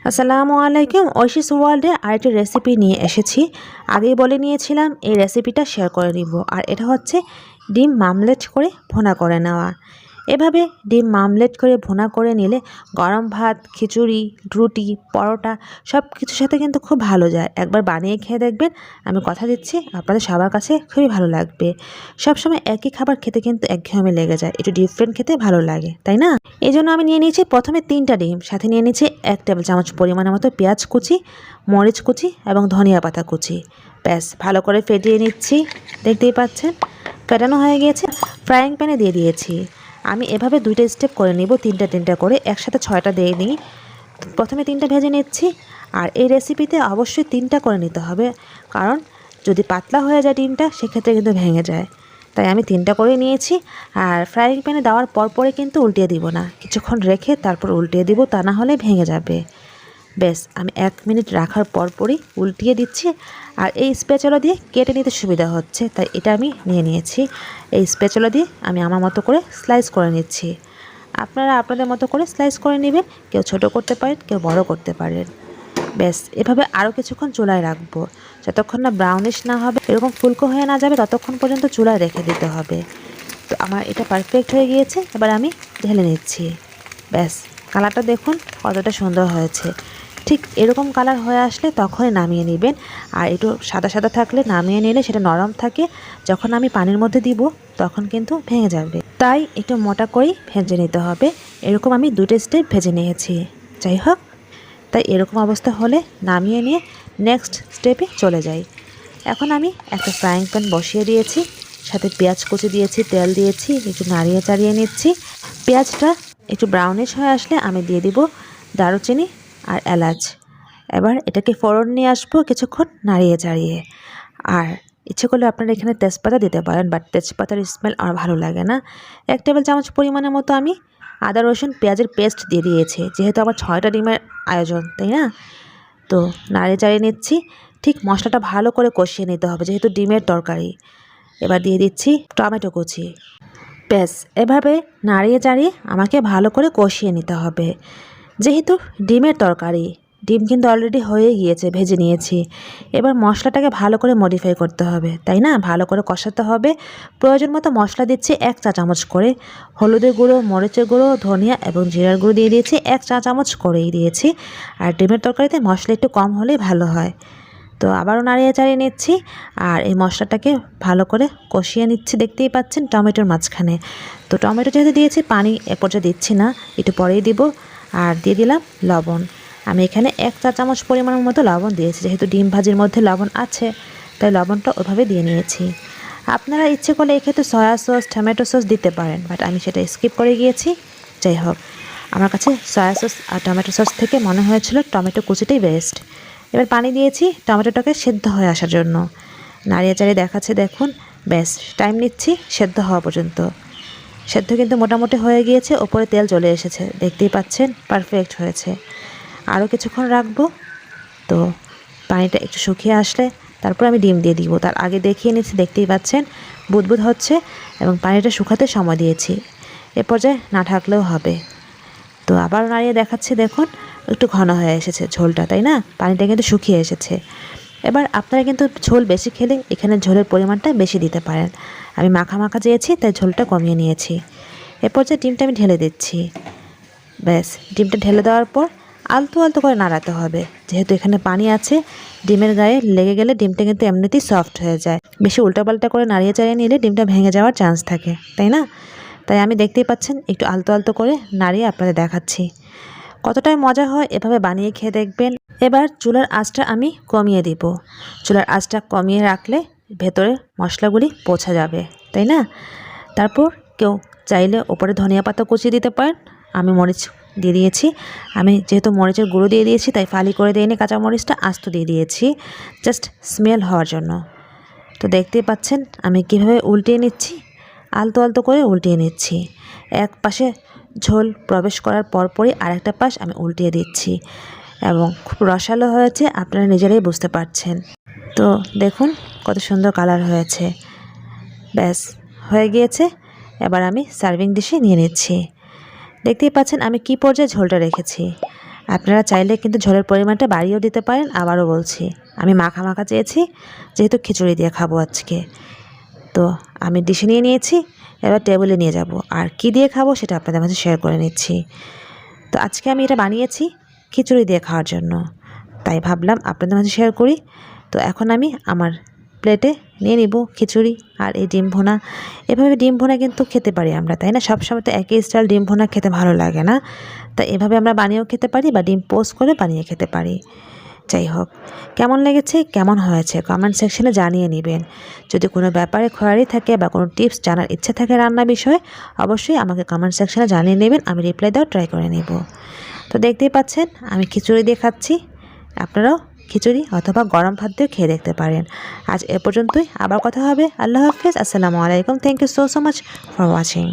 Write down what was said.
আসসালামুআলাইকুম ঐশীস ওয়ার্ল্ডে আরেকটি রেসিপি নিয়ে এসেছি। আগেই বলে নিয়েছিলাম এই রেসিপিটা শেয়ার করে নিব। আর এটা হচ্ছে ডিম মামলেট করে ভুনা করে নেওয়া। এভাবে ডিম মামলেট করে ভুনা করে নিলে গরম ভাত, খিচুড়ি, রুটি, পরোটা সব কিছুর সাথে কিন্তু খুব ভালো যায়। একবার বানিয়ে খেয়ে দেখবেন, আমি কথা দিচ্ছি আপনাদের সবার কাছে খুবই ভালো লাগবে। সবসময় একই খাবার খেতে কিন্তু একঘেয়েমি লেগে যায়, একটু ডিফারেন্ট খেতে ভালো লাগে, তাই না? এই জন্য আমি নিয়ে নিয়েছি প্রথমে 3টা ডিম, সাথে নিয়ে নিয়েছি 1 টেবিল চামচ পরিমাণের মতো পেঁয়াজ কুচি, মরিচ কুচি এবং ধনিয়া পাতা কুচি। ব্যাস ভালো করে ফেটিয়ে নিচ্ছি। দেখতেই পাচ্ছেন ফেটানো হয়ে গিয়েছে। ফ্রাইং প্যানে দিয়ে দিয়েছি। আমি এভাবে 2টা স্টেপ করে নিব, 3টা করে একসাথে 6টা দিয়ে নিই। প্রথমে 3টা ভেজে নিচ্ছি। আর এই রেসিপিতে অবশ্যই 3টা করে নিতে হবে, কারণ যদি পাতলা হয়ে যায় ডিমটা সেক্ষেত্রে কিন্তু ভেঙে যায়। তাই আমি 3টা করে নিয়েছি। আর ফ্রাইং প্যানে দেওয়ার পরপরে কিন্তু উল্টিয়ে দিব না, কিছুক্ষণ রেখে তারপর উল্টিয়ে দিব, তা না হলে ভেঙে যাবে। বেশ আমি 1 মিনিট রাখার পরপরই উল্টিয়ে দিচ্ছি। আর এই স্প্যাচুলা দিয়ে কেটে নিতে সুবিধা হচ্ছে, তাই এটা আমি নিয়ে নিয়েছি। এই স্প্যাচুলা দিয়ে আমি আমার মতো করে স্লাইস করে নিচ্ছি। আপনারা আপনাদের মতো করে স্লাইস করে নেবেন, কেউ ছোট করতে পারেন, কেউ বড় করতে পারেন। ব্যাস এভাবে আরও কিছুক্ষণ চুলায় রাখবো, যতক্ষণ না ব্রাউনিশ না হবে, এরকম ফুলকো হয়ে না যাবে ততক্ষণ পর্যন্ত চুলায় রেখে দিতে হবে। তো আমার এটা পারফেক্ট হয়ে গিয়েছে। এবার আমি ঢেলে নিচ্ছি। ব্যাস কালারটা দেখুন কতটা সুন্দর হয়েছে। ঠিক এরকম কালার হয়ে আসলে তখনই নামিয়ে নেবেন। আর একটু সাদা সাদা থাকলে নামিয়ে নিলে সেটা নরম থাকে, যখন আমি পানির মধ্যে দিব তখন কিন্তু ভেঙে যাবে। তাই একটু মোটা করেই ভেজে নিতে হবে। এরকম আমি 2টা স্টেপ ভেজে নিয়েছি। যাই হোক, তাই এরকম অবস্থা হলে নামিয়ে নিয়ে নেক্সট স্টেপে চলে যাই। এখন আমি একটা ফ্রাইং প্যান বসিয়ে দিয়েছি, সাথে পেঁয়াজ কুচি দিয়েছি, তেল দিয়েছি, একটু নাড়িয়ে চাড়িয়ে নিচ্ছি। পেঁয়াজটা একটু ব্রাউনিশ হয়ে আসলে আমি দিয়ে দিব দারুচিনি আর এলাচ। এবার এটাকে ফোড়ন নিয়ে আসবো কিছুক্ষণ নাড়িয়ে চাড়িয়ে। আর ইচ্ছে করলে আপনারা এখানে তেজপাতা দিতে পারেন, বাট তেজপাতার স্মেল আর ভালো লাগে না। 1 টেবিল চামচ পরিমাণের মতো আমি আদা রসুন পেঁয়াজের পেস্ট দিয়ে দিয়েছি, যেহেতু আমার 6টা ডিমের আয়োজন, তাই না? তো নাড়িয়ে চাড়িয়ে নিচ্ছি। ঠিক মশলাটা ভালো করে কষিয়ে নিতে হবে, যেহেতু ডিমের তরকারি। এবার দিয়ে দিচ্ছি টমেটো কুচি। ব্যাস এভাবে নাড়িয়ে চাড়িয়ে আমাকে ভালো করে কষিয়ে নিতে হবে। যেহেতু ডিমের তরকারি, ডিম কিন্তু অলরেডি হয়ে গিয়েছে, ভেজে নিয়েছি। এবার মশলাটাকে ভালো করে মডিফাই করতে হবে, তাই না? ভালো করে কষাতে হবে। প্রয়োজন মতো মশলা দিচ্ছি 1 চা চামচ করে। হলুদের গুঁড়ো, মরিচের গুঁড়ো, ধনিয়া এবং জিরার গুঁড়ো দিয়ে দিয়েছি 1 চা চামচ করেই দিয়েছি। আর ডিমের তরকারিতে মশলা একটু কম হলেই ভালো হয়। তো আবারও নাড়িয়ে চাড়িয়ে নিচ্ছি। আর এই মশলাটাকে ভালো করে কষিয়ে নিচ্ছি, দেখতেই পাচ্ছেন টমেটোর মাঝখানে। তো টমেটো যেহেতু দিয়েছি, পানি এ পর্যায়ে দিচ্ছি না, একটু পরেই দিব। আর দিয়ে দিলাম লবণ। আমি এখানে 1 চা চামচ পরিমাণের মতো লবণ দিয়েছি, যেহেতু ডিম ভাজির মধ্যে লবণ আছে, তাই লবণটা ওইভাবে দিয়ে নিয়েছি। আপনারা ইচ্ছে করলে এক্ষেত্রে সয়া সস, টমেটো সস দিতে পারেন, বাট আমি সেটা স্কিপ করে গিয়েছি। যাই হোক, আমার কাছে সয়া সস আর টমেটো সস থেকে মনে হয়েছিল টমেটো কুচিটাই বেস্ট। এবার পানি দিয়েছি টমেটোটাকে সেদ্ধ হয়ে আসার জন্য। নাড়িয়ে চাড়িয়ে দেখাচ্ছে, দেখুন। ব্যাস টাইম নিচ্ছি সেদ্ধ হওয়া পর্যন্ত। সেদ্ধ কিন্তু মোটামুটি হয়ে গিয়েছে, ওপরে তেল চলে এসেছে, দেখতেই পাচ্ছেন পারফেক্ট হয়েছে। আরও কিছুক্ষণ রাখবো। তো পানিটা একটু শুকিয়ে আসলে তারপর আমি ডিম দিয়ে দিব। তার আগে দেখিয়ে নিচ্ছি, দেখতেই পাচ্ছেন বুদবুদ হচ্ছে এবং পানিটা শুকাতে সময় দিয়েছি। এ পর্যায়ে না ঢাকলেও হবে। তো আবার নাড়িয়ে দেখাচ্ছি, দেখুন একটু ঘন হয়ে এসেছে ঝোলটা, তাই না? পানিটা কিন্তু শুকিয়ে এসেছে। এবার আপনারা কিন্তু ঝোল বেশি খেলে এখানে ঝোলের পরিমাণটা বেশি দিতে পারেন। আমি মাখা মাখা চেয়েছি, তাই ঝোলটা কমিয়ে নিয়েছি। এ পর্যায়ে ডিমটা আমি ঢেলে দিচ্ছি। ব্যাস ডিমটা ঢেলে দেওয়ার পর আলতো আলতো করে নাড়াতে হবে, যেহেতু এখানে পানি আছে। ডিমের গায়ে লেগে গেলে ডিমটা কিন্তু এমনিতেই সফট হয়ে যায়। বেশি উল্টাপাল্টা করে নাড়িয়ে চাড়িয়ে নিলে ডিমটা ভেঙে যাওয়ার চান্স থাকে, তাই না? তাই আমি দেখতেই পাচ্ছেন একটু আলতো আলতো করে নাড়িয়ে আপনাদের দেখাচ্ছি। কতটাই মজা হয়, এভাবে বানিয়ে খেয়ে দেখবেন। এবার চুলার আঁচটা আমি কমিয়ে দিব। চুলার আঁচটা কমিয়ে রাখলে ভেতরে মশলাগুলি পৌঁছে যাবে, তাই না? তারপর কেউ চাইলে ওপরে ধনিয়া পাতা কুচিয়ে দিতে পারেন। আমি মরিচ দিয়ে দিয়েছি। আমি যেহেতু মরিচের গুঁড়ো দিয়ে দিয়েছি, তাই ফালি করে দিইনি, কাঁচা মরিচটা আস্ত দিয়ে দিয়েছি, জাস্ট স্মেল হওয়ার জন্য। তো দেখতেই পাচ্ছেন আমি কীভাবে উল্টিয়ে নিচ্ছি, আলতো আলতো করে উল্টিয়ে নিচ্ছি। এক পাশে ঝোল প্রবেশ করার পরপরই আরেকটা পাশ আমি উল্টিয়ে দিচ্ছি এবং খুব রসালো হয়েছে, আপনারা নিজেরাই বুঝতে পারছেন। তো দেখুন কত সুন্দর কালার হয়েছে। ব্যাস হয়ে গিয়েছে। এবার আমি সার্ভিং ডিশে নিয়ে নিচ্ছি। দেখতেই পাচ্ছেন আমি কী পর্যায়ে ঝোলটা রেখেছি। আপনারা চাইলে কিন্তু ঝোলের পরিমাণটা বাড়িয়েও দিতে পারেন। আবারও বলছি, আমি মাখা মাখা চেয়েছি যেহেতু খিচুড়ি দিয়ে খাবো আজকে। তো আমি ডিশে নিয়ে নিয়েছি, এবার টেবিলে নিয়ে যাব। আর কি দিয়ে খাবো সেটা আপনাদের মাঝে শেয়ার করে নিচ্ছি। তো আজকে আমি এটা বানিয়েছি খিচুড়ি দিয়ে খাওয়ার জন্য, তাই ভাবলাম আপনাদের মাঝে শেয়ার করি। তো এখন আমি আমার প্লেটে নিয়ে নিব খিচুড়ি আর এই ডিম ভুনা। এভাবে ডিম ভুনা কিন্তু খেতে পারি আমরা, তাই না? সবসময় তো একই স্টাইল ডিম ভুনা খেতে ভালো লাগে না, তাই এভাবে আমরা বানিয়েও খেতে পারি বা ডিম পোস্ট করে বানিয়ে খেতে পারি। যাই হোক, কেমন লেগেছে, কেমন হয়েছে কমেন্ট সেকশনে জানিয়ে নেবেন। যদি কোনো ব্যাপারে কোয়ারি থাকে বা কোনো টিপস জানার ইচ্ছে থাকে রান্না বিষয়ে, অবশ্যই আমাকে কমেন্ট সেকশনে জানিয়ে নেবেন, আমি রিপ্লাই দেওয়ার ট্রাই করে নেব। তো দেখতেই পাচ্ছেন আমি খিচুড়ি দিয়ে খাচ্ছি, আপনারাও খিচুড়ি অথবা গরম ভাত দিয়ে খেয়ে দেখতে পারেন। আজ এ পর্যন্তই, আবার কথা হবে। আল্লাহ হাফেজ, আসসালামু আলাইকুম। Thank you so much for watching.